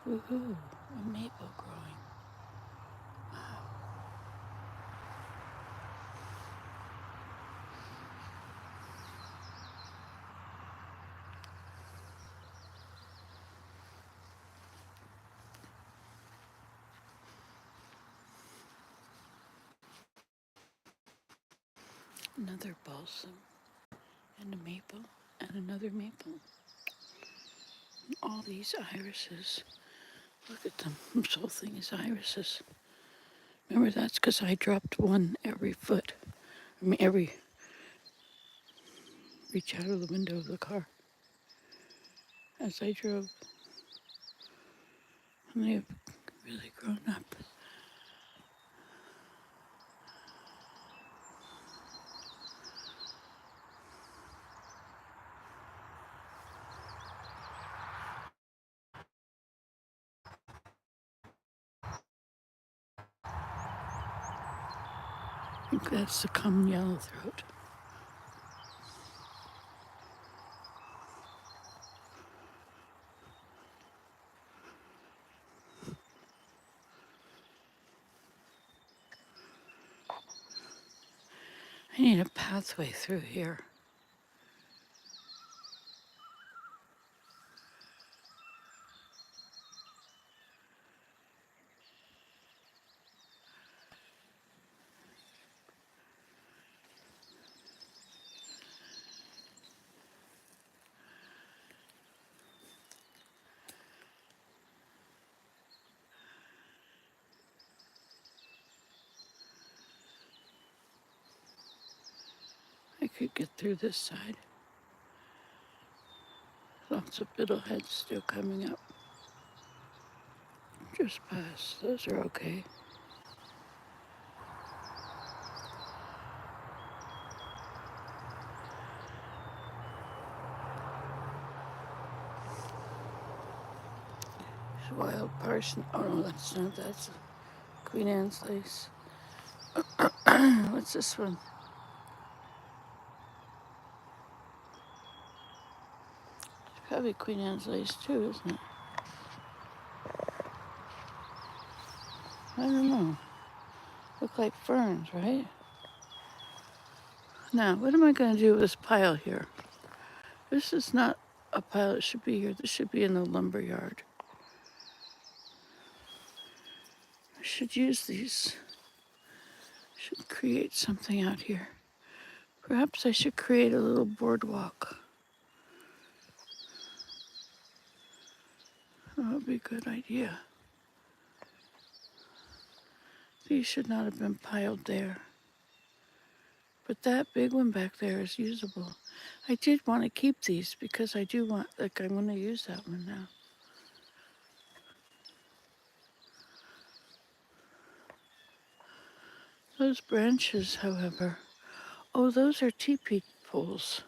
Woohoo! A maple growing. Wow. Another balsam and a maple and another maple. And all these irises. Look at them. This whole thing is irises. Remember, that's because I dropped one every foot. Every reach out of the window of the car as I drove. And they've really grown up. I think that's the common yellowthroat. I need a pathway through here. I could get through this side. Lots of fiddleheads still coming up. Just past. Those are okay. There's wild parson. Oh no, that's not. That's Queen Anne's lace. What's this one? It's probably Queen Anne's lace too, isn't it? I don't know. Look like ferns, right? Now, what am I going to do with this pile here? This is not a pile that should be here. This should be in the lumber yard. I should use these. I should create something out here. Perhaps I should create a little boardwalk. That would be a good idea. These should not have been piled there. But that big one back there is usable. I did want to keep these because I do want, like, I'm going to use that one now. Those branches, however, oh, those are teepee poles.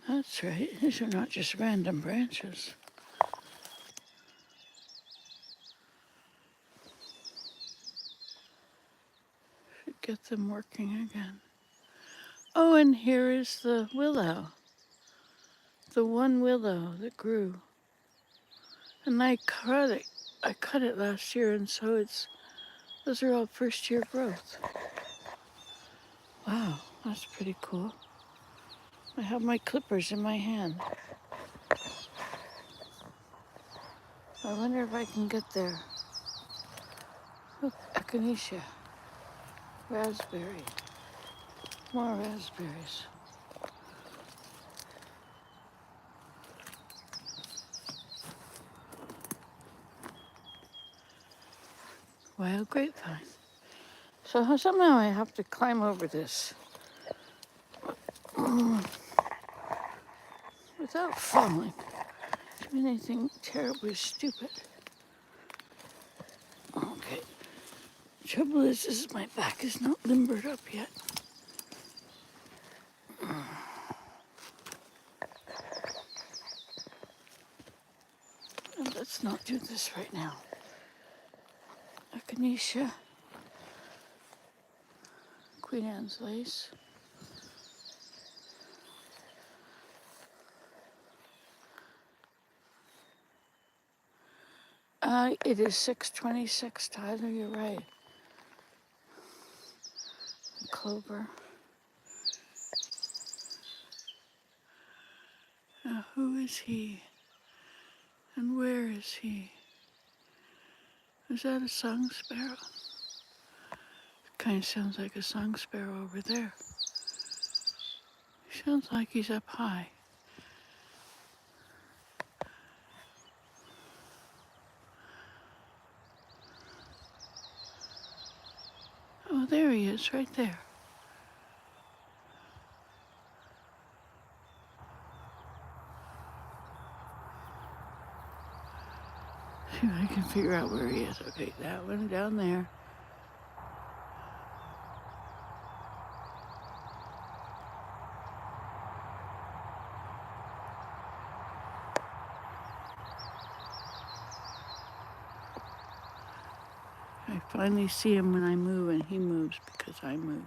That's right. These are not just random branches. Should get them working again. Oh, and here is the willow. The one willow that grew. And I cut it. I cut it last year, and so those are all first year growth. Wow, that's pretty cool. I have my clippers in my hand. I wonder if I can get there. Look, echinacea, raspberry, more raspberries. Wild grapevine. So somehow I have to climb over this without falling. Doing anything terribly stupid. Okay. Trouble is my back is not limbered up yet. And let's not do this right now. Echinacea, Queen Anne's lace. It is 6:26, Tyler, you're right. Clover. Now, who is he? And where is he? Is that a song sparrow? Kind of sounds like a song sparrow over there. Sounds like he's up high. Oh, there he is, right there. See if I can figure out where he is. Okay, that one down there. I finally see him when I move, and he moves because I move.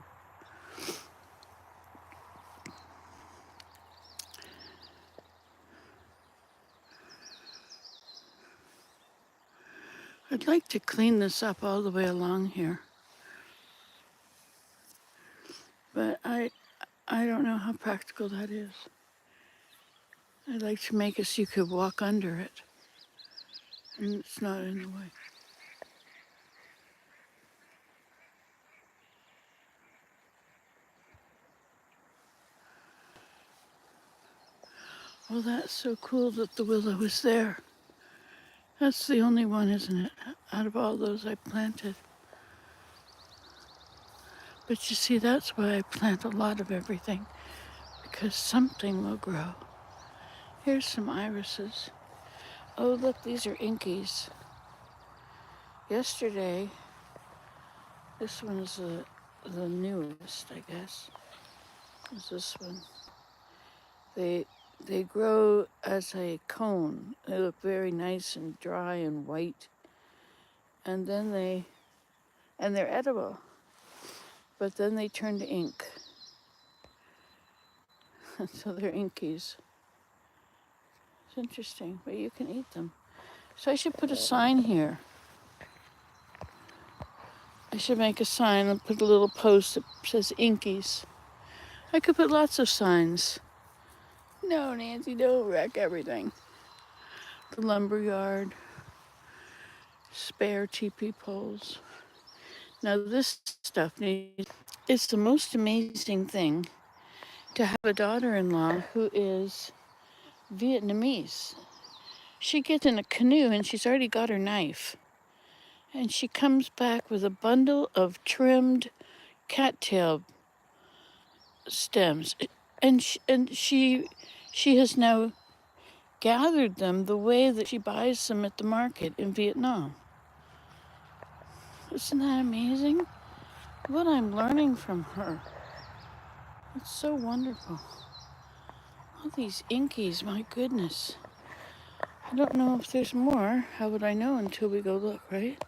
I'd like to clean this up all the way along here, but I don't know how practical that is. I'd like to make it so you could walk under it, and it's not in the way. Well, that's so cool that the willow is there. That's the only one, isn't it, out of all those I planted? But you see, that's why I plant a lot of everything, because something will grow. Here's some irises. Oh, look, these are inkies. Yesterday, this one is the newest, I guess, is this one. They grow as a cone. They look very nice and dry and white. And then they're edible, but then they turn to ink. So they're inkies. It's interesting, but you can eat them. So I should put a sign here. I should make a sign and put a little post that says inkies. I could put lots of signs. No, Nancy, don't wreck everything. The lumberyard, spare teepee poles. Now this stuff needs, it's the most amazing thing to have a daughter-in-law who is Vietnamese. She gets in a canoe and she's already got her knife. And she comes back with a bundle of trimmed cattail stems. And she has now gathered them the way that she buys them at the market in Vietnam. Isn't that amazing? What I'm learning from her. It's so wonderful. All these inkies, my goodness. I don't know if there's more. How would I know until we go look, right?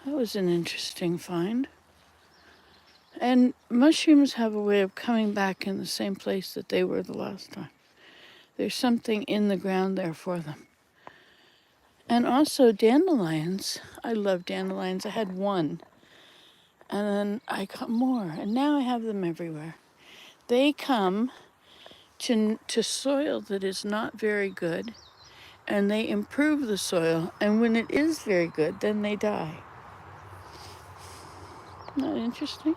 That was an interesting find. And mushrooms have a way of coming back in the same place that they were the last time. There's something in the ground there for them. And also dandelions. I love dandelions. I had one. And then I got more. And now I have them everywhere. They come to soil that is not very good. And they improve the soil. And when it is very good, then they die. Isn't that interesting?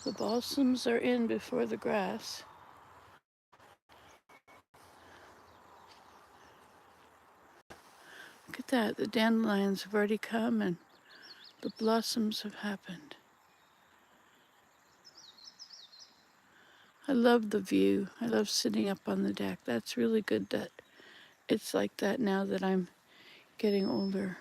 The balsams are in before the grass. Look at that. The dandelions have already come and the blossoms have happened. I love the view. I love sitting up on the deck. That's really good that it's like that now that I'm getting older.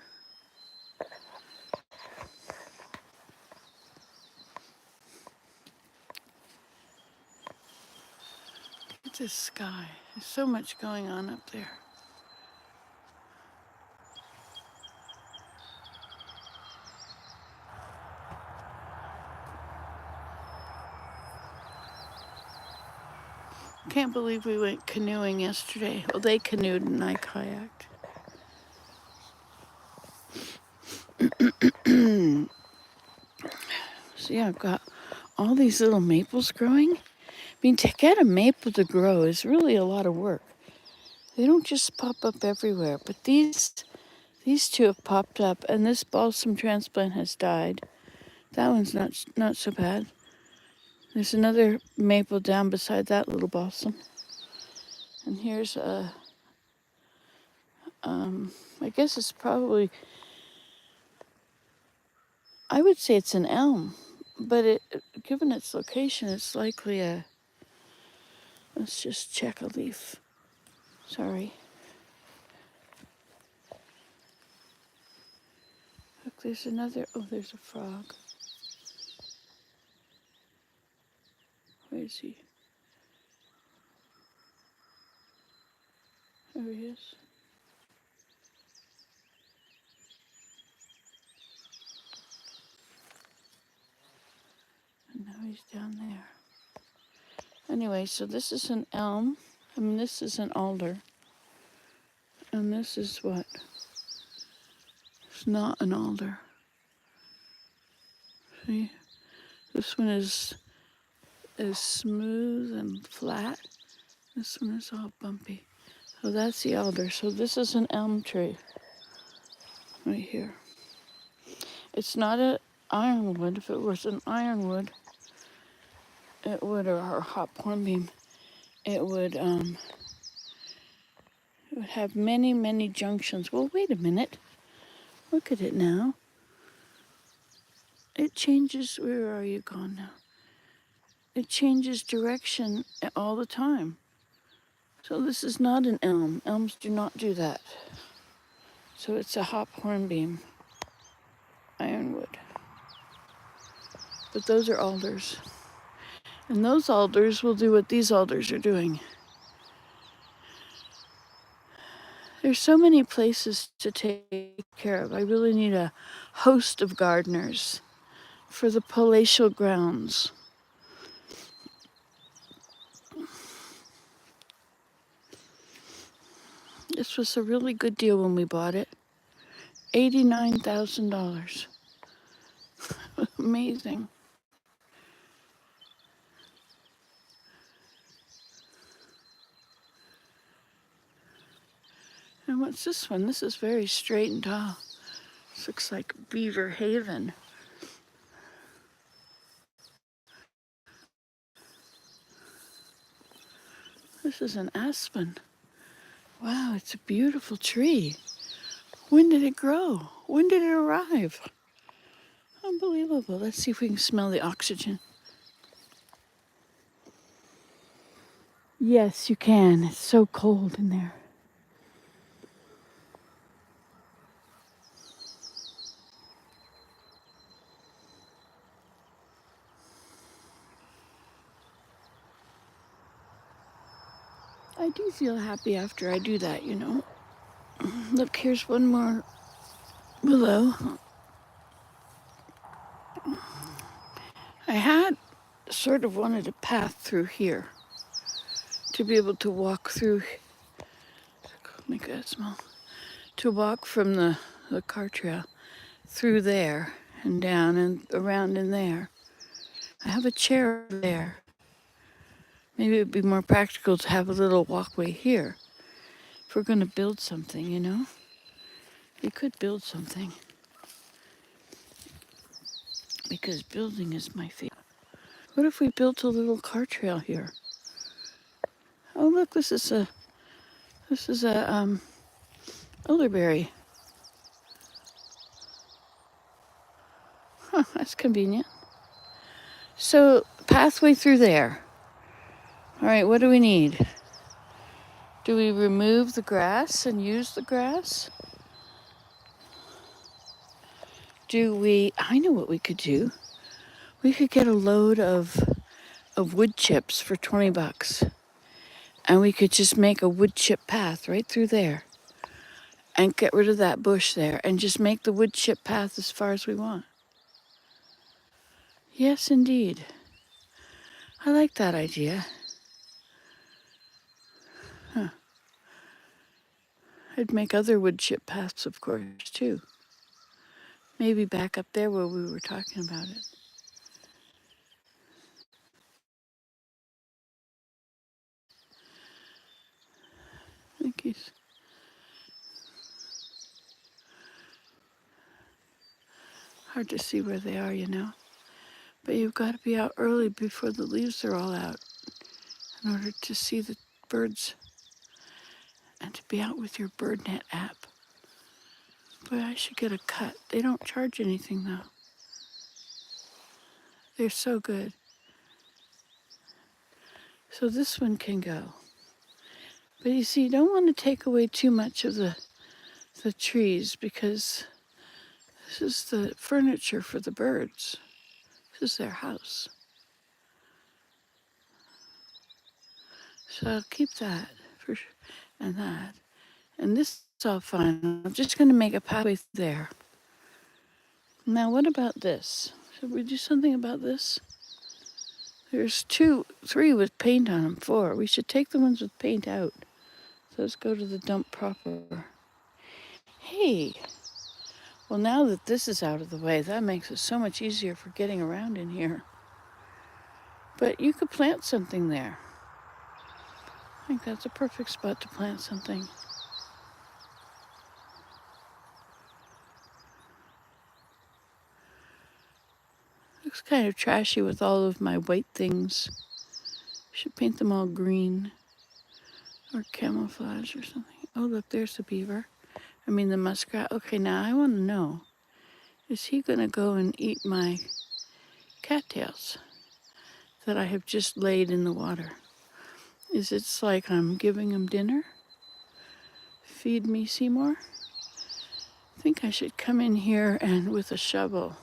Look at this sky. There's so much going on up there. Can't believe we went canoeing yesterday. Well, they canoed and I kayaked. So yeah, I've got all these little maples growing. I mean, to get a maple to grow is really a lot of work. They don't just pop up everywhere, but these two have popped up, and this balsam transplant has died. That one's not so bad. There's another maple down beside that little balsam, and here's a I guess it's probably, I would say it's an elm, but given its location, it's likely a. Let's just check a leaf. Sorry. Look, there's another. Oh, there's a frog. Where is he? There he is. And now he's down there. Anyway, so this is an elm. I mean, this is an alder. And this is what? It's not an alder. See? This one is smooth and flat. This one is all bumpy. So that's the alder. So this is an elm tree right here. It's not an ironwood. If it was an ironwood, it would, or a hop hornbeam, it would have many, many junctions. Well, wait a minute. Look at it now. It changes. Where are you gone now? It changes direction all the time. So this is not an elm. Elms do not do that. So it's a hop hornbeam, ironwood. But those are alders. And those alders will do what these alders are doing. There's so many places to take care of. I really need a host of gardeners for the palatial grounds. This was a really good deal when we bought it. $89,000. Amazing. And what's this one? This is very straight and tall. This looks like Beaver Haven. This is an aspen. Wow, it's a beautiful tree. When did it grow? When did it arrive? Unbelievable. Let's see if we can smell the oxygen. Yes, you can. It's so cold in there. I do feel happy after I do that, you know. Look, here's one more willow. I had sort of wanted a path through here to be able to walk through. Make that small. To walk from the car trail through there and down and around in there. I have a chair there. Maybe it would be more practical to have a little walkway here. If we're going to build something, you know, we could build something. Because building is my favorite. What if we built a little car trail here? Oh, look, this is a elderberry. Huh, that's convenient. So, pathway through there. All right, what do we need? Do we remove the grass and use the grass? I know what we could do. We could get a load of wood chips for $20. And we could just make a wood chip path right through there. And get rid of that bush there and just make the wood chip path as far as we want. Yes, indeed. I like that idea. I'd make other wood chip paths, of course, too. Maybe back up there where we were talking about it. I think he's hard to see where they are, you know. But you've got to be out early before the leaves are all out in order to see the birds and to be out with your BirdNet app. Boy, I should get a cut. They don't charge anything though. They're so good. So this one can go. But you see, you don't want to take away too much of the trees because this is the furniture for the birds. This is their house. So I'll keep that for sure, and that. And this is all fine. I'm just going to make a pathway there. Now, what about this? Should we do something about this? There's 3 with paint on them, 4. We should take the ones with paint out. So let's go to the dump proper. Hey, well, now that this is out of the way, that makes it so much easier for getting around in here. But you could plant something there. I think that's a perfect spot to plant something. Looks kind of trashy with all of my white things. Should paint them all green or camouflage or something. Oh, look, there's the beaver. I mean the muskrat. Okay, now I want to know, is he going to go and eat my cattails that I have just laid in the water? Is it like I'm giving him dinner? Feed me, Seymour? I think I should come in here and with a shovel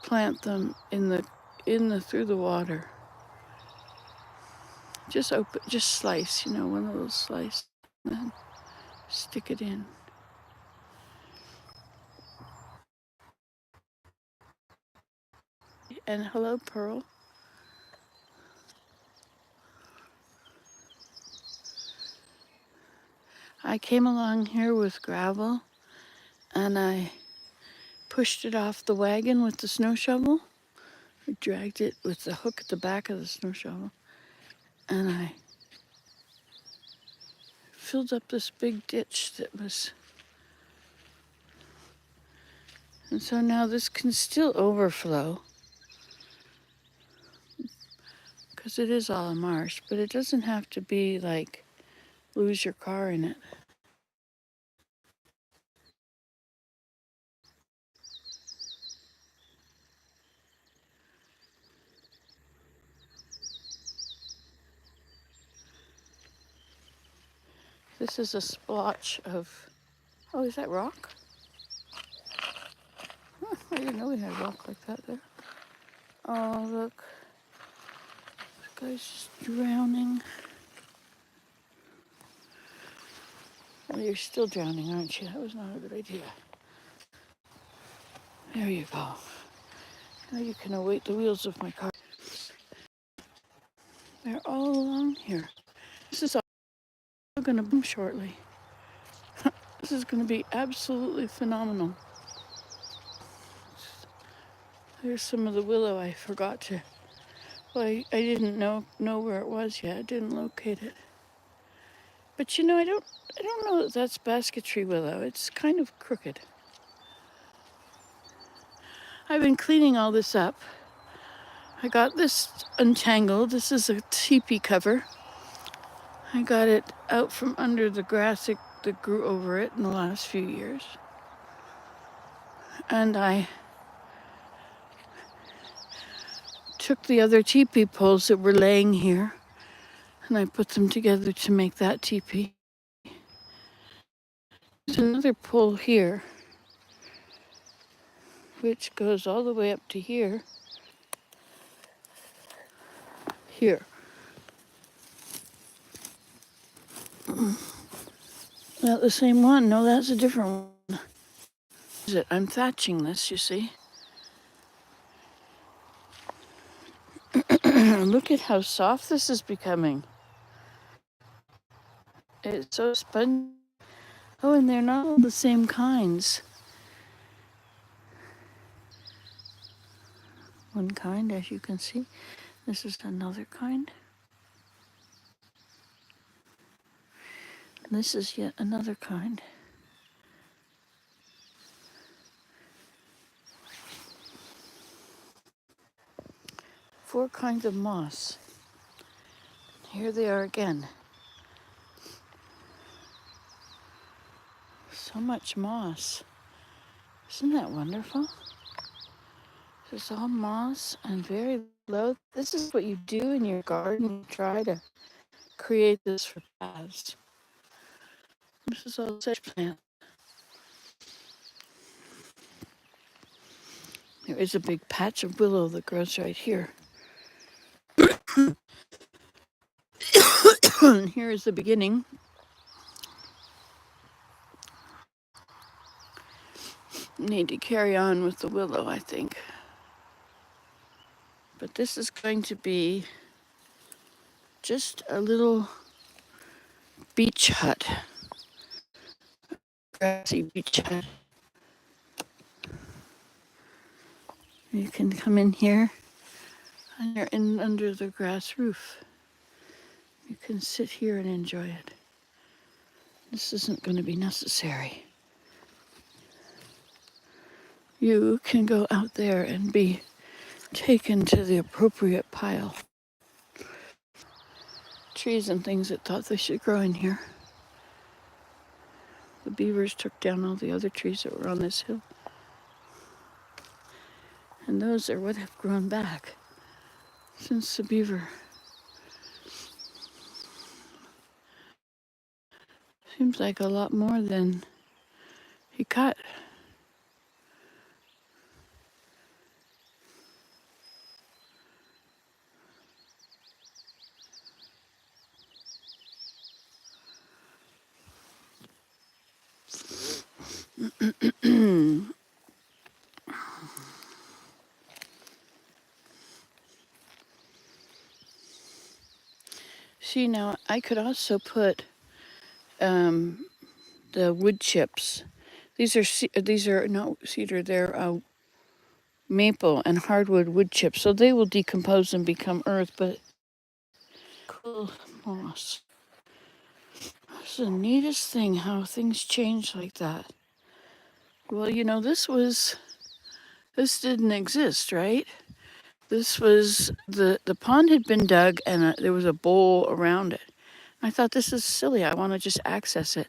plant them in the through the water. Just slice, one little slice, and then stick it in. And hello, Pearl. I came along here with gravel and I pushed it off the wagon with the snow shovel. I dragged it with the hook at the back of the snow shovel and I filled up this big ditch that was. And so now this can still overflow because it is all a marsh, but it doesn't have to be like lose your car in it. This is a splotch of, oh, is that rock? Huh, I didn't know we had rock like that there. Oh, look. This guy's just drowning. Well, you're still drowning, aren't you? That was not a good idea. There you go. Now you can await the wheels of my car. They're all along here. This is all going to boom shortly. This is going to be absolutely phenomenal. There's some of the willow I forgot to. Well, I didn't know where it was yet. I didn't locate it. But I don't know that that's basketry willow. It's kind of crooked. I've been cleaning all this up. I got this untangled. This is a teepee cover. I got it out from under the grass that grew over it in the last few years. And I took the other teepee poles that were laying here and I put them together to make that teepee. There's another pole here which goes all the way up to here. Here. Not the same one. No, that's a different one. Is it? I'm thatching this, you see. Look at how soft this is becoming. It's so spongy. Oh, and they're not all the same kinds. One kind, as you can see. This is another kind. This is yet another kind. Four kinds of moss. Here they are again. So much moss. Isn't that wonderful? This is all moss and very low. This is what you do in your garden. You try to create this for paths. This is all such plant. There is a big patch of willow that grows right here. And here is the beginning. Need to carry on with the willow, I think. But this is going to be just a little beach hut. Grassy beach hut. You can come in here and you're in under the grass roof. You can sit here and enjoy it. This isn't going to be necessary. You can go out there and be taken to the appropriate pile. Trees and things that thought they should grow in here. The beavers took down all the other trees that were on this hill. And those are what have grown back since the beaver. Seems like a lot more than he cut. See, now I could also put the wood chips. These are not cedar. They're maple and hardwood wood chips. So they will decompose and become earth. But cool moss. It's the neatest thing how things change like that. Well, you know, this didn't exist, right? This was the pond had been dug and there was a bowl around it. I thought, this is silly. I want to just access it.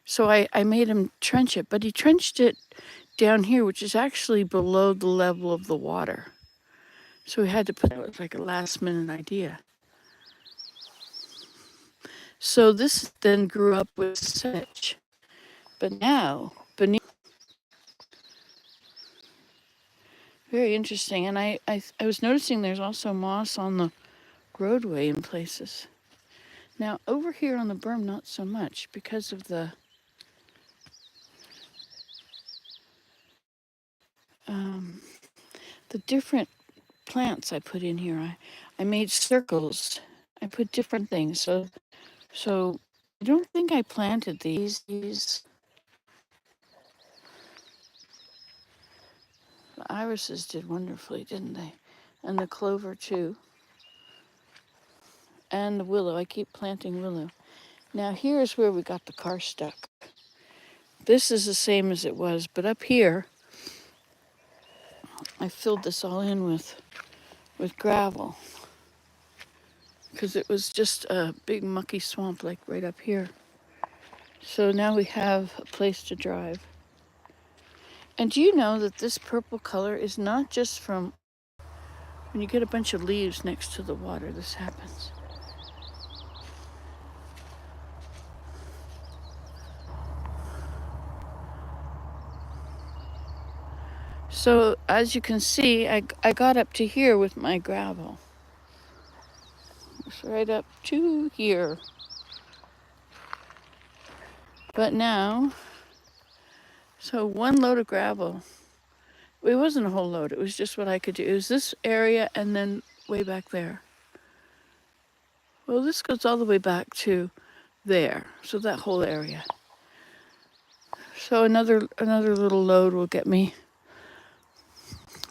So I made him trench it, but he trenched it down here, which is actually below the level of the water. So we had to put it, was like a last minute idea. So this then grew up with sedge. But now, beneath, very interesting. And I was noticing there's also moss on the roadway in places. Now over here on the berm, not so much because of the different plants I put in here. I made circles. I put different things. So I don't think I planted these. The irises did wonderfully, didn't they? And the clover too. And the willow. I keep planting willow. Now here's where we got the car stuck. This is the same as it was, but up here, I filled this all in with gravel because it was just a big mucky swamp like right up here. So now we have a place to drive. And do you know that this purple color is not just from when you get a bunch of leaves next to the water, this happens. So as you can see, I got up to here with my gravel. It's right up to here. But now, so one load of gravel, it wasn't a whole load, it was just what I could do. It was this area and then way back there. Well, this goes all the way back to there, so that whole area. So another little load will get me.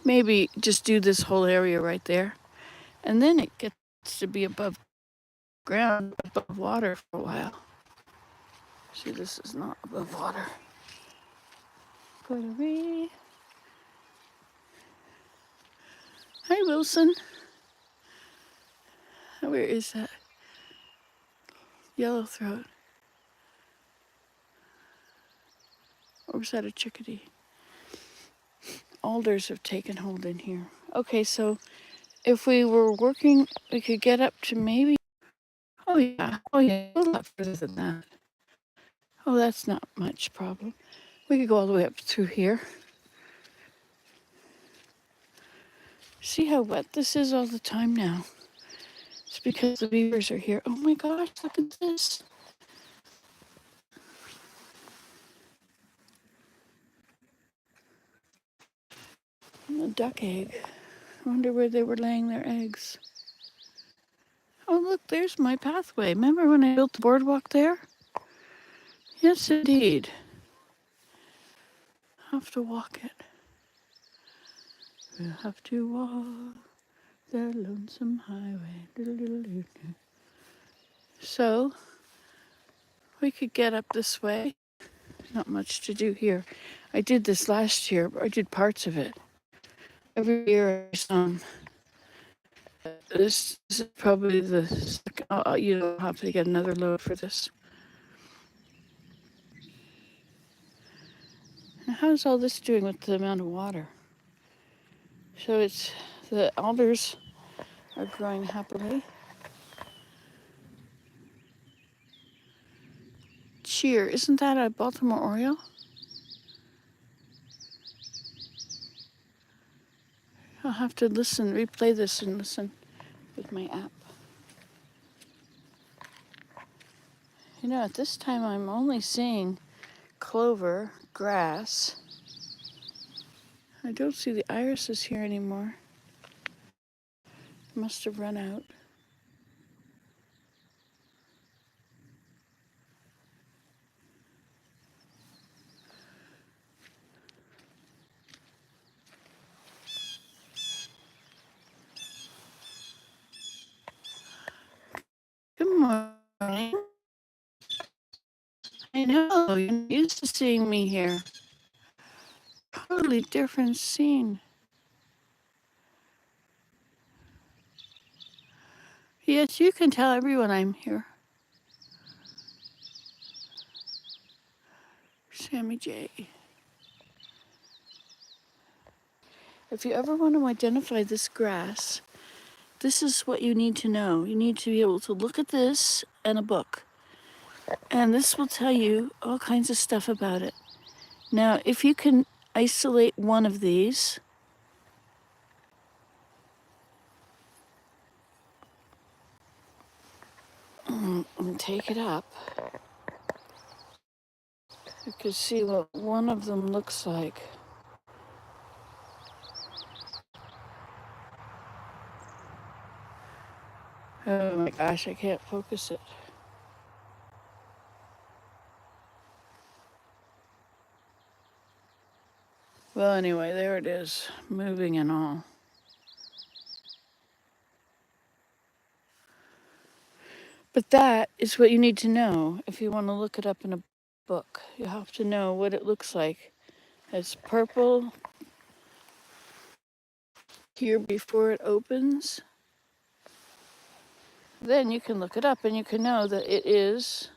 Maybe just do this whole area right there. And then it gets to be above ground, above water for a while. See, this is not above water. Hi, Wilson. Where is that? Yellow throat. Or was that a chickadee? Alders have taken hold in here. Okay, so if we were working, we could get up to maybe. Oh yeah, a lot further than that. Oh, that's not much problem. We could go all the way up through here. See how wet this is all the time now? It's because the beavers are here. Oh my gosh, look at this. A duck egg. I wonder where they were laying their eggs. Oh, look, there's my pathway. Remember when I built the boardwalk there? Yes, indeed. Have to walk it. We'll have to walk the lonesome highway. So, we could get up this way. Not much to do here. I did this last year, but I did parts of it. Every year, this is probably the second. I'll have to get another load for this. Now, how's all this doing with the amount of water? So it's the alders are growing happily. Cheer, isn't that a Baltimore Oriole? I'll have to replay this and listen with my app. You know, at this time I'm only seeing clover, grass. I don't see the irises here anymore. Must have run out. Good morning. I know, you're used to seeing me here. Totally different scene. Yes, you can tell everyone I'm here. Sammy J. If you ever want to identify this grass, this is what you need to know. You need to be able to look at this and a book. And this will tell you all kinds of stuff about it. Now, if you can isolate one of these, and take it up, you can see what one of them looks like. Oh my gosh, I can't focus it. Well, anyway, there it is, moving and all. But that is what you need to know if you want to look it up in a book. You have to know what it looks like. It's purple here before it opens. Then you can look it up and you can know that it's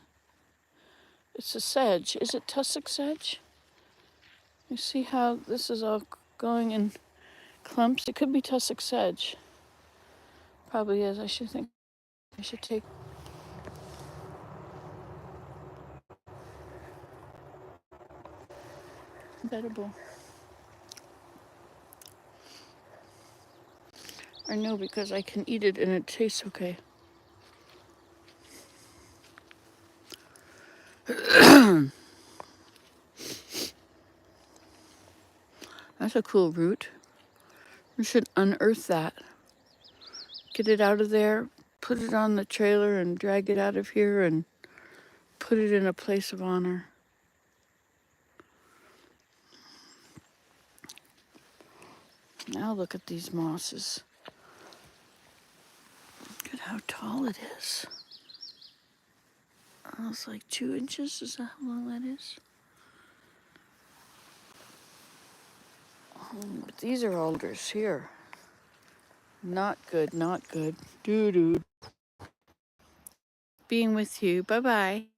a sedge. Is it tussock sedge? You see how this is all going in clumps? It could be tussock sedge. Probably is. I should take. Edible. Or no, because I can eat it and it tastes okay. That's a cool root. We should unearth that. Get it out of there, put it on the trailer and drag it out of here and put it in a place of honor. Now look at these mosses. Look at how tall it is. Oh, it's like 2 inches. Is that how long that is? But these are alders here. Not good, not good. Doo-doo. Being with you. Bye-bye.